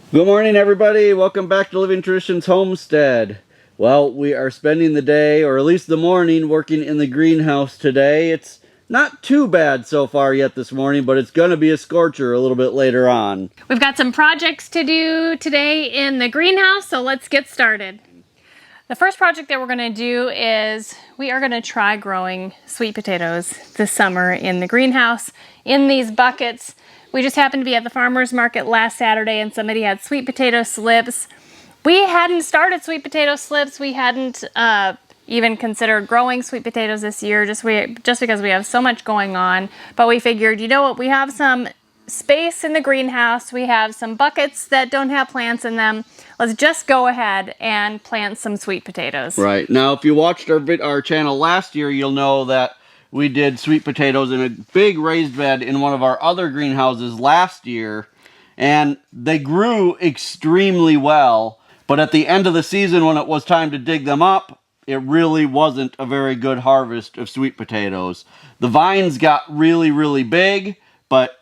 Good morning, everybody. Welcome back to Living Traditions Homestead. Well, we are spending the day, or at least the morning, working in the greenhouse today. It's not too bad so far yet this morning, but it's going to be a scorcher a little bit later on. We've got some projects to do today in the greenhouse, so let's get started. The first project that we're going to do is we are going to try growing sweet potatoes this summer in the greenhouse in these buckets. We just happened to be at the farmer's market last Saturday and somebody had sweet potato slips. We hadn't started sweet potato slips. We hadn't even considered growing sweet potatoes this year just because we have so much going on. But we figured, you know what, we have some space in the greenhouse. We have some buckets that don't have plants in them. Let's just go ahead and plant some sweet potatoes. Right. Now, if you watched our channel last year, you'll know that we did sweet potatoes in a big raised bed in one of our other greenhouses last year, and they grew extremely well. But at the end of the season, when it was time to dig them up, it really wasn't a very good harvest of sweet potatoes. The vines got really, really big, but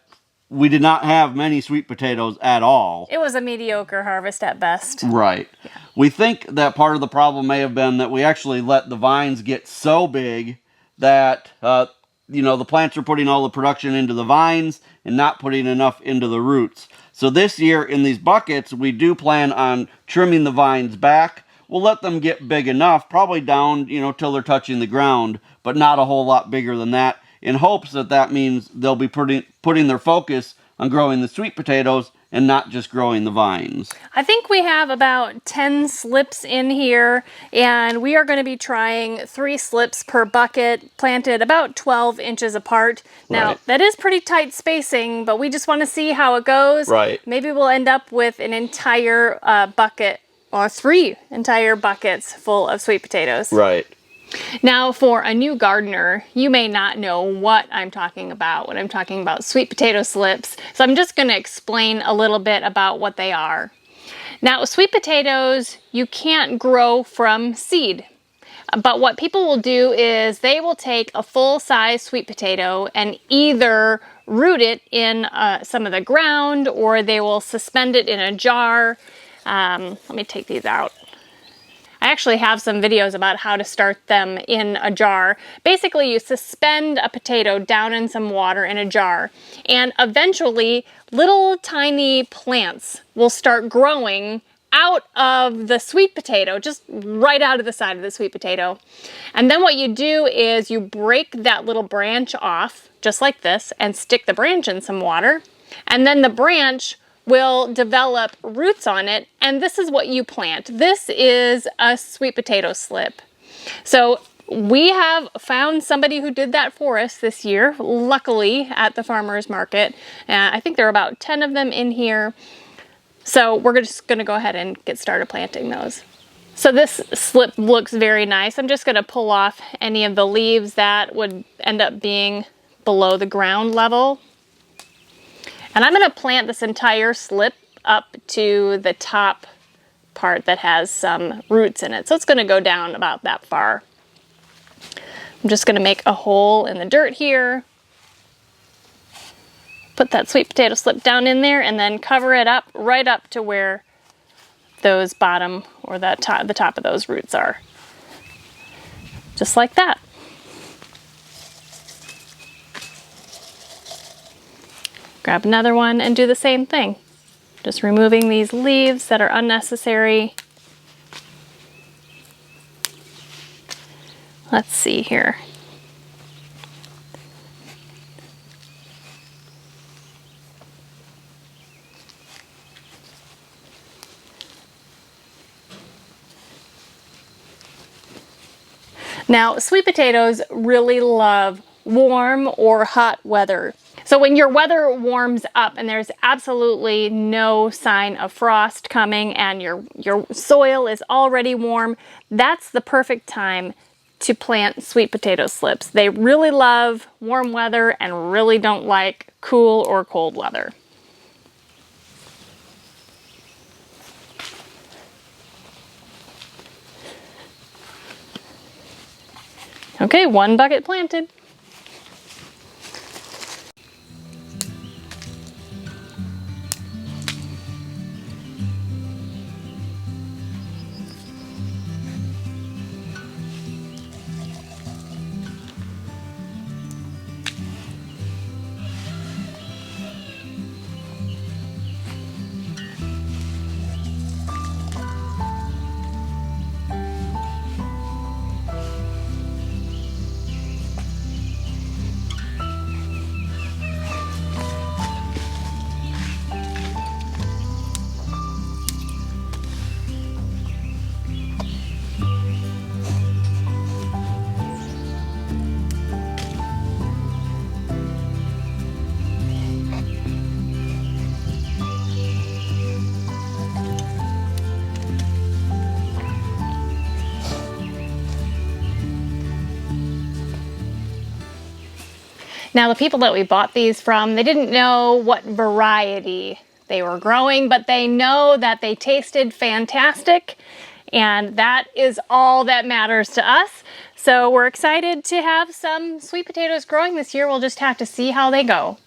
we did not have many sweet potatoes at all. It was a mediocre harvest at best. Right. Yeah. We think that part of the problem may have been that we actually let the vines get so big that, the plants are putting all the production into the vines and not putting enough into the roots. So this year in these buckets, we do plan on trimming the vines back. We'll let them get big enough, probably down, till they're touching the ground, but not a whole lot bigger than that, in hopes that means they'll be putting their focus on growing the sweet potatoes and not just growing the vines. I think we have about 10 slips in here, and we are going to be trying 3 slips per bucket, planted about 12 inches apart. Now, right. That is pretty tight spacing, but we just want to see how it goes. Right. Maybe we'll end up with an entire bucket, or 3 entire buckets full of sweet potatoes. Right. Now, for a new gardener, you may not know what I'm talking about when I'm talking about sweet potato slips. So I'm just going to explain a little bit about what they are. Now, sweet potatoes, you can't grow from seed. But what people will do is they will take a full-size sweet potato and either root it in some of the ground, or they will suspend it in a jar. Let me take these out. I actually have some videos about how to start them in a jar. Basically, you suspend a potato down in some water in a jar, and eventually little tiny plants will start growing out of the sweet potato, just right out of the side of the sweet potato. And then what you do is you break that little branch off, just like this, and stick the branch in some water. And then the branch will develop roots on it, and this is what you plant. This is a sweet potato slip. So we have found somebody who did that for us this year, luckily, at the farmer's market. I think there are about 10 of them in here. So we're just going to go ahead and get started planting those. So this slip looks very nice. I'm just going to pull off any of the leaves that would end up being below the ground level. And I'm going to plant this entire slip up to the top part that has some roots in it. So it's going to go down about that far. I'm just going to make a hole in the dirt here. Put that sweet potato slip down in there and then cover it up right up to where those bottom or the top of those roots are. Just like that. Grab another one and do the same thing. Just removing these leaves that are unnecessary. Let's see here. Now, sweet potatoes really love warm or hot weather. So when your weather warms up and there's absolutely no sign of frost coming and your soil is already warm, that's the perfect time to plant sweet potato slips. They really love warm weather and really don't like cool or cold weather. Okay, 1 bucket planted. Now, the people that we bought these from, they didn't know what variety they were growing, but they know that they tasted fantastic, and that is all that matters to us. So we're excited to have some sweet potatoes growing this year. We'll just have to see how they go.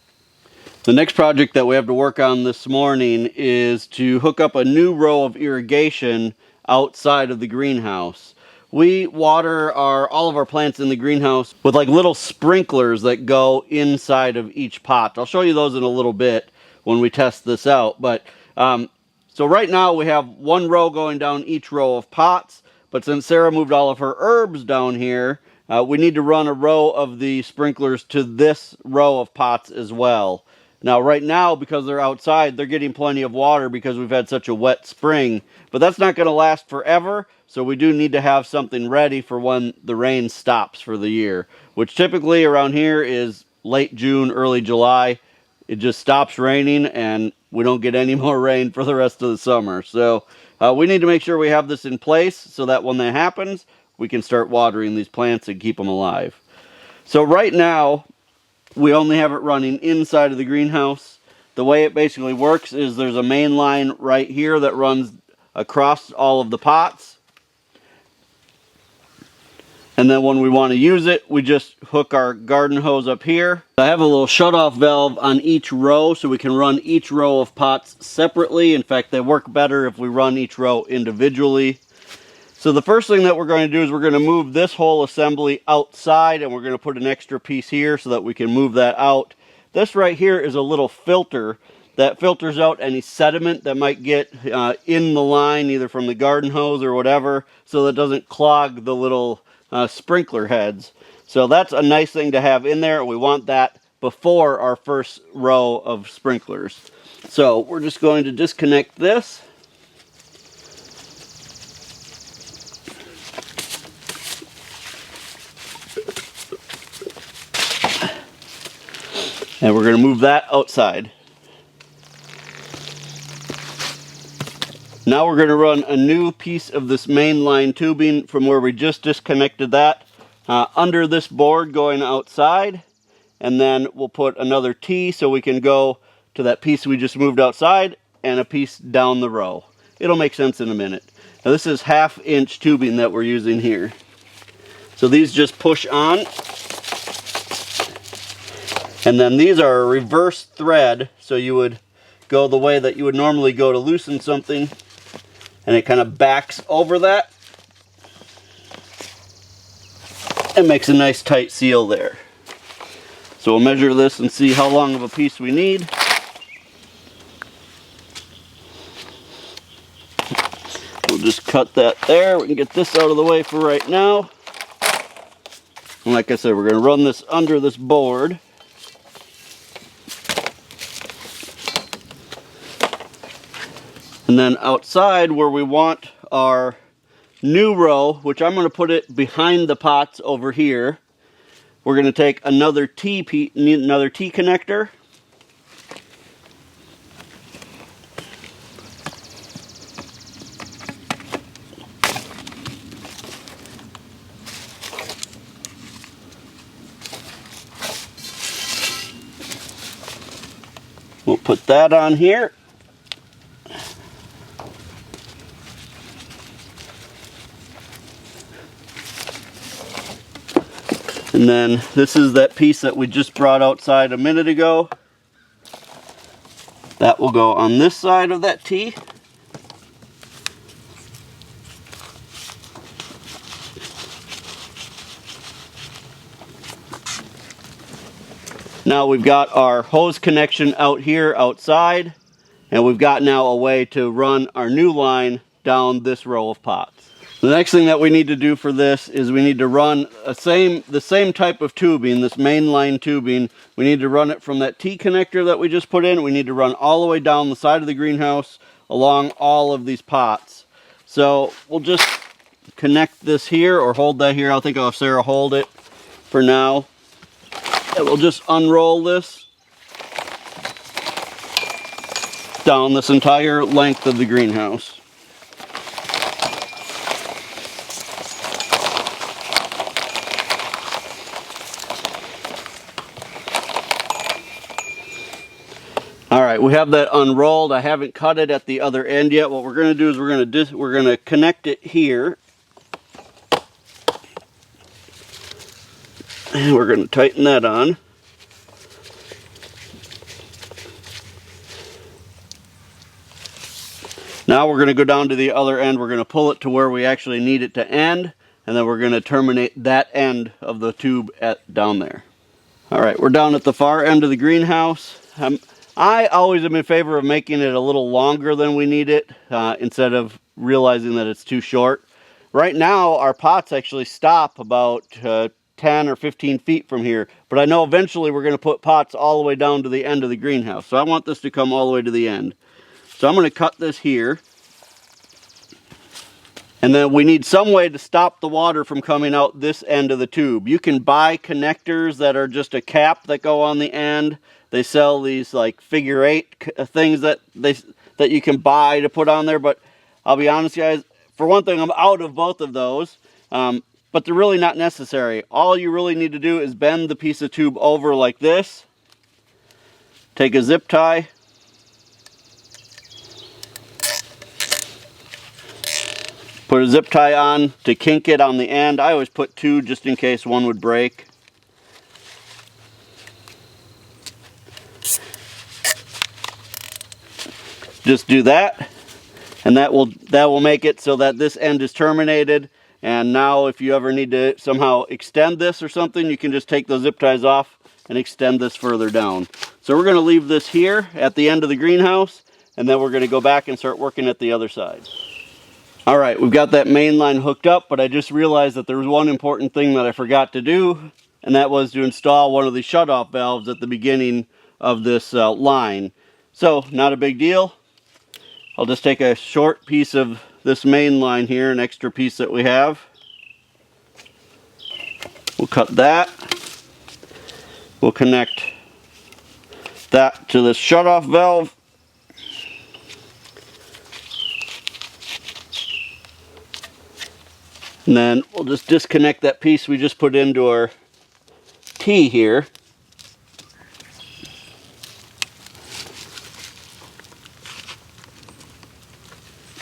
The next project that we have to work on this morning is to hook up a new row of irrigation outside of the greenhouse. We water all of our plants in the greenhouse with like little sprinklers that go inside of each pot. I'll show you those in a little bit when we test this out. But so right now we have one row going down each row of pots, but since Sarah moved all of her herbs down here, we need to run a row of the sprinklers to this row of pots as well. Now right now, because they're outside, they're getting plenty of water because we've had such a wet spring, but that's not going to last forever. So we do need to have something ready for when the rain stops for the year, which typically around here is late June, early July. It just stops raining and we don't get any more rain for the rest of the summer. So we need to make sure we have this in place so that when that happens, we can start watering these plants and keep them alive. So right now, we only have it running inside of the greenhouse. The way it basically works is there's a main line right here that runs across all of the pots. And then when we want to use it, we just hook our garden hose up here. I have a little shutoff valve on each row so we can run each row of pots separately. In fact, they work better if we run each row individually. So the first thing that we're going to do is we're going to move this whole assembly outside, and we're going to put an extra piece here so that we can move that out. This right here is a little filter that filters out any sediment that might get in the line, either from the garden hose or whatever, so that it doesn't clog the little sprinkler heads. So that's a nice thing to have in there. We want that before our first row of sprinklers. So we're just going to disconnect this. And we're going to move that outside. Now we're going to run a new piece of this main line tubing from where we just disconnected that under this board going outside. And then we'll put another T so we can go to that piece we just moved outside and a piece down the row. It'll make sense in a minute. Now this is 1/2 inch tubing that we're using here. So these just push on. And then these are a reverse thread, so you would go the way that you would normally go to loosen something, and it kind of backs over that and makes a nice tight seal there. So we'll measure this and see how long of a piece we need. We'll just cut that there. We can get this out of the way for right now. And like I said, we're going to run this under this board. And then outside where we want our new row, which I'm going to put it behind the pots over here, we're going to take another T connector. We'll put that on here. And then this is that piece that we just brought outside a minute ago. That will go on this side of that T. Now we've got our hose connection out here outside, and we've got now a way to run our new line down this row of pots. The next thing that we need to do for this is we need to run the same type of tubing, this main line tubing. We need to run it from that T connector that we just put in. We need to run all the way down the side of the greenhouse along all of these pots. So we'll just connect this here or hold that here. I think I'll have Sarah hold it for now. And we'll just unroll this down this entire length of the greenhouse. right, we have that unrolled. I haven't cut it at the other end yet. What we're going to do is we're going to connect it here. And we're going to tighten that on. Now we're going to go down to the other end. We're going to pull it to where we actually need it to end, and then we're going to terminate that end of the tube down there. All right, we're down at the far end of the greenhouse. I always am in favor of making it a little longer than we need it, instead of realizing that it's too short. Right now, our pots actually stop about 10 or 15 feet from here, but I know eventually we're going to put pots all the way down to the end of the greenhouse. So I want this to come all the way to the end. So I'm going to cut this here. And then we need some way to stop the water from coming out this end of the tube. You can buy connectors that are just a cap that go on the end. They sell these like figure 8 things that you can buy to put on there. But I'll be honest, guys, for one thing, I'm out of both of those. But they're really not necessary. All you really need to do is bend the piece of tube over like this. Take a zip tie. Put a zip tie on to kink it on the end. I always put 2 just in case one would break. Just do that, and that will make it so that this end is terminated. And now if you ever need to somehow extend this or something, you can just take those zip ties off and extend this further down. So we're going to leave this here at the end of the greenhouse, and then we're going to go back and start working at the other side. All right, we've got that main line hooked up, but I just realized that there was one important thing that I forgot to do, and that was to install one of the shutoff valves at the beginning of this line. So, not a big deal. I'll just take a short piece of this main line here, an extra piece that we have. We'll cut that. We'll connect that to this shutoff valve. And then we'll just disconnect that piece we just put into our T here.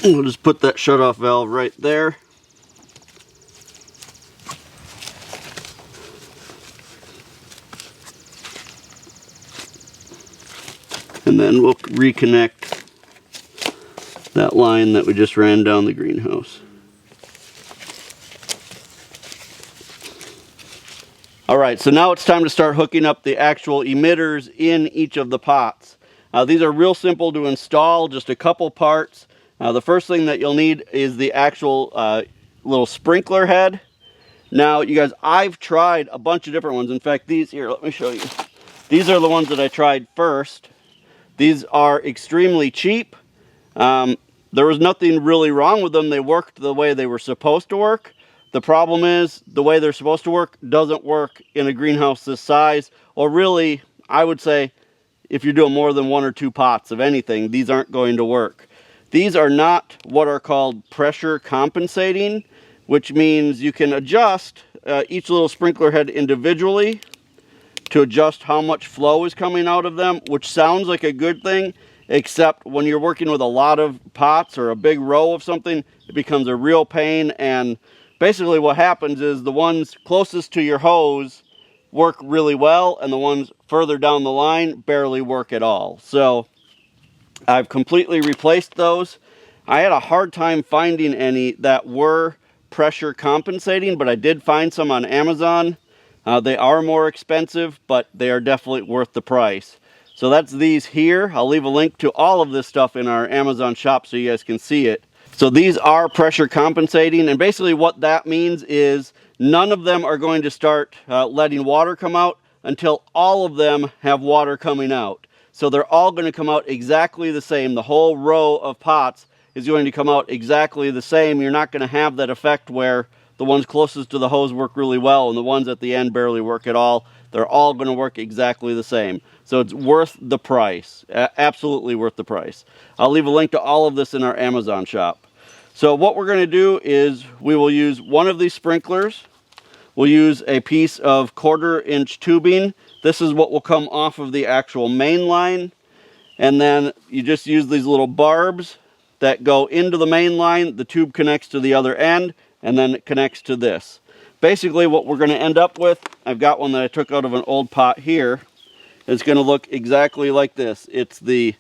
And we'll just put that shutoff valve right there. And then we'll reconnect that line that we just ran down the greenhouse. Alright, so now it's time to start hooking up the actual emitters in each of the pots. These are real simple to install, just a couple parts. The first thing that you'll need is the actual little sprinkler head. Now, you guys, I've tried a bunch of different ones. In fact, these here, let me show you. These are the ones that I tried first. These are extremely cheap. There was nothing really wrong with them. They worked the way they were supposed to work. The problem is, the way they're supposed to work doesn't work in a greenhouse this size. Or really, I would say, if you're doing more than 1 or 2 pots of anything, these aren't going to work. These are not what are called pressure compensating, which means you can adjust each little sprinkler head individually to adjust how much flow is coming out of them, which sounds like a good thing, except when you're working with a lot of pots or a big row of something, it becomes a real pain. And basically what happens is the ones closest to your hose work really well, and the ones further down the line barely work at all. So I've completely replaced those. I had a hard time finding any that were pressure compensating, but I did find some on Amazon. They are more expensive, but they are definitely worth the price. So that's these here. I'll leave a link to all of this stuff in our Amazon shop so you guys can see it. So these are pressure compensating, and basically what that means is none of them are going to start letting water come out until all of them have water coming out. So they're all going to come out exactly the same. The whole row of pots is going to come out exactly the same. You're not going to have that effect where the ones closest to the hose work really well and the ones at the end barely work at all. They're all going to work exactly the same. So it's worth the price. Absolutely worth the price. I'll leave a link to all of this in our Amazon shop. So what we're going to do is we will use one of these sprinklers. We'll use a piece of 1/4 inch tubing. This is what will come off of the actual main line. And then you just use these little barbs that go into the main line. The tube connects to the other end, and then it connects to this. Basically what we're going to end up with, I've got one that I took out of an old pot here. It's going to look exactly like this. It's the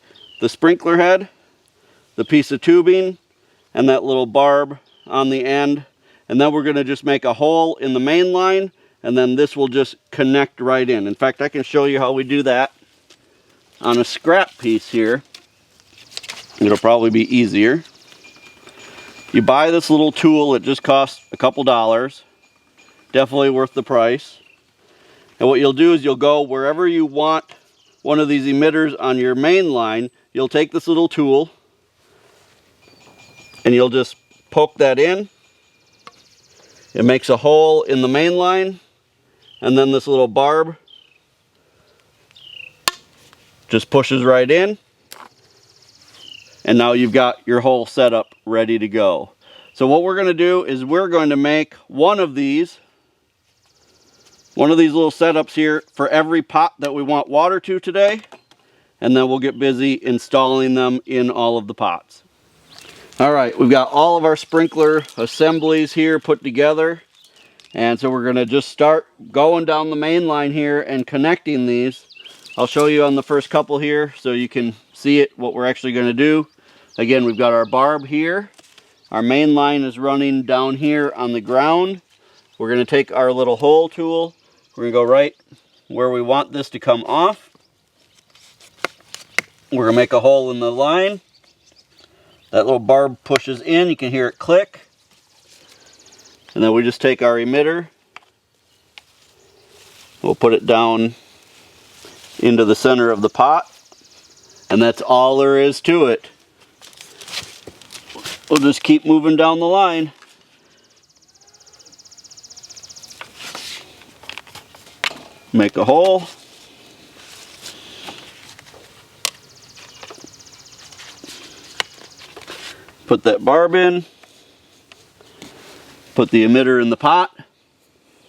sprinkler head, the piece of tubing, and that little barb on the end. And then we're going to just make a hole in the main line, and then this will just connect right in. In fact, I can show you how we do that on a scrap piece here. It'll probably be easier. You buy this little tool, it just costs a couple dollars. Definitely worth the price. And what you'll do is you'll go wherever you want one of these emitters on your main line. You'll take this little tool and you'll just poke that in. It makes a hole in the main line, and then this little barb just pushes right in, and now you've got your whole setup ready to go. So what we're going to do is we're going to make one of these little setups here for every pot that we want water to today, and then we'll get busy installing them in all of the pots. All right, we've got all of our sprinkler assemblies here put together, and so we're going to just start going down the main line here and connecting these. I'll show you on the first couple here so you can see it, what we're actually going to do. Again, we've got our barb here. Our main line is running down here on the ground. We're going to take our little hole tool. We're going to go right where we want this to come off. We're going to make a hole in the line. That little barb pushes in, you can hear it click. And then we just take our emitter. We'll put it down into the center of the pot. And that's all there is to it. We'll just keep moving down the line. Make a hole. Put that barb in, put the emitter in the pot,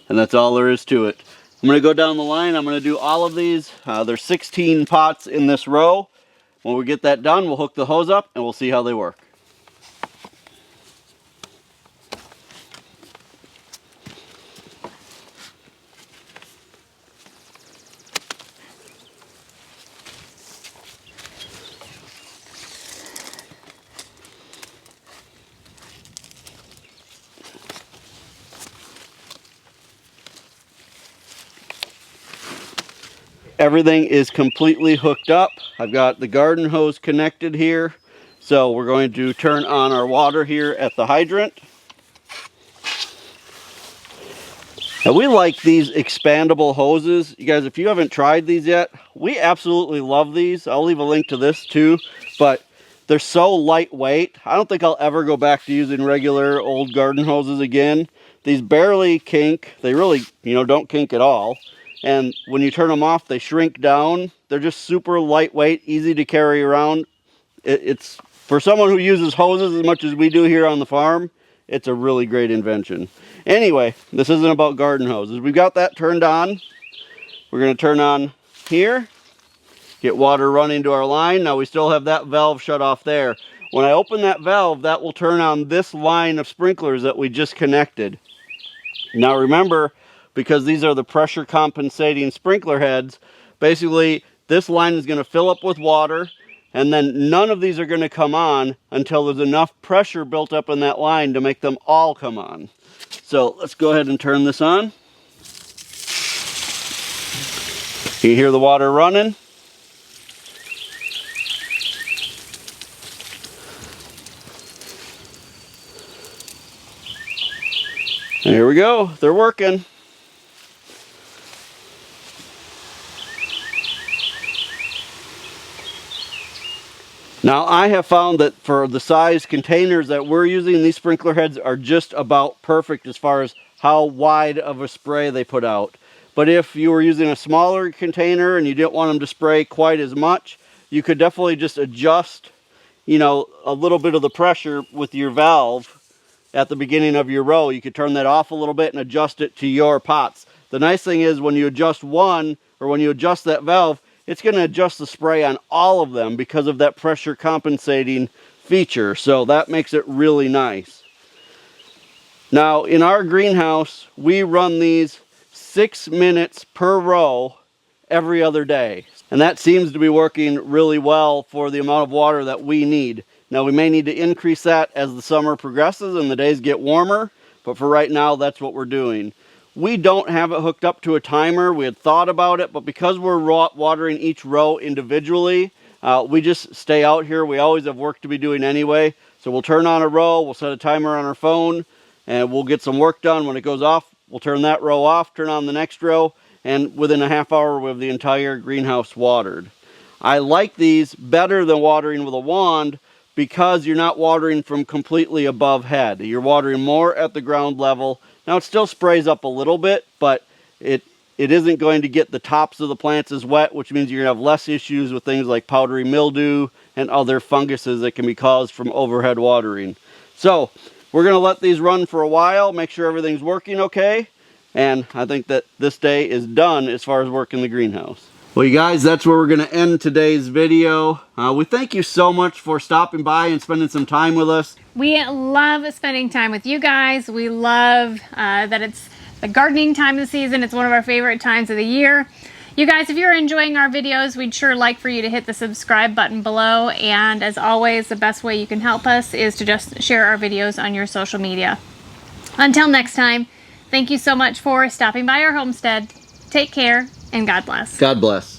and that's all there is to it. I'm going to go down the line. I'm going to do all of these. There's 16 pots in this row. When we get that done, we'll hook the hose up and we'll see how they work. Everything is completely hooked up. I've got the garden hose connected here. So we're going to turn on our water here at the hydrant. Now we like these expandable hoses. You guys, if you haven't tried these yet, we absolutely love these. I'll leave a link to this too, but they're so lightweight. I don't think I'll ever go back to using regular old garden hoses again. These barely kink. They really, don't kink at all. And when you turn them off, they shrink down. They're just super lightweight, easy to carry around. It's for someone who uses hoses as much as we do here on the farm, it's a really great invention. Anyway, this isn't about garden hoses. We've got that turned on. We're going to turn on here, get water running to our line. Now we still have that valve shut off there. When I open that valve, that will turn on this line of sprinklers that we just connected. Now remember, because these are the pressure compensating sprinkler heads, basically this line is going to fill up with water, and then none of these are going to come on until there's enough pressure built up in that line to make them all come on. So let's go ahead and turn this on. You hear the water running. And here we go, they're working. Now I have found that for the size containers that we're using, these sprinkler heads are just about perfect as far as how wide of a spray they put out. But if you were using a smaller container and you didn't want them to spray quite as much, you could definitely just adjust, a little bit of the pressure with your valve at the beginning of your row. You could turn that off a little bit and adjust it to your pots. The nice thing is when you adjust one, or when you adjust that valve, it's going to adjust the spray on all of them because of that pressure compensating feature. So that makes it really nice. Now in our greenhouse, we run these 6 minutes per row every other day. And that seems to be working really well for the amount of water that we need. Now we may need to increase that as the summer progresses and the days get warmer, but for right now, that's what we're doing. We don't have it hooked up to a timer. We had thought about it, but because we're watering each row individually, we just stay out here. We always have work to be doing anyway. So we'll turn on a row, we'll set a timer on our phone, and we'll get some work done. When it goes off, we'll turn that row off, turn on the next row, and within a half hour, we have the entire greenhouse watered. I like these better than watering with a wand because you're not watering from completely above head. You're watering more at the ground level. Now it still sprays up a little bit, but it isn't going to get the tops of the plants as wet, which means you're going to have less issues with things like powdery mildew and other funguses that can be caused from overhead watering. So we're going to let these run for a while, make sure everything's working okay, and I think that this day is done as far as working the greenhouse. Well, you guys, that's where we're going to end today's video. We thank you so much for stopping by and spending some time with us. We love spending time with you guys. We love that it's the gardening time of the season. It's one of our favorite times of the year. You guys, if you're enjoying our videos, we'd sure like for you to hit the subscribe button below. And as always, the best way you can help us is to just share our videos on your social media. Until next time, thank you so much for stopping by our homestead. Take care, and God bless. God bless.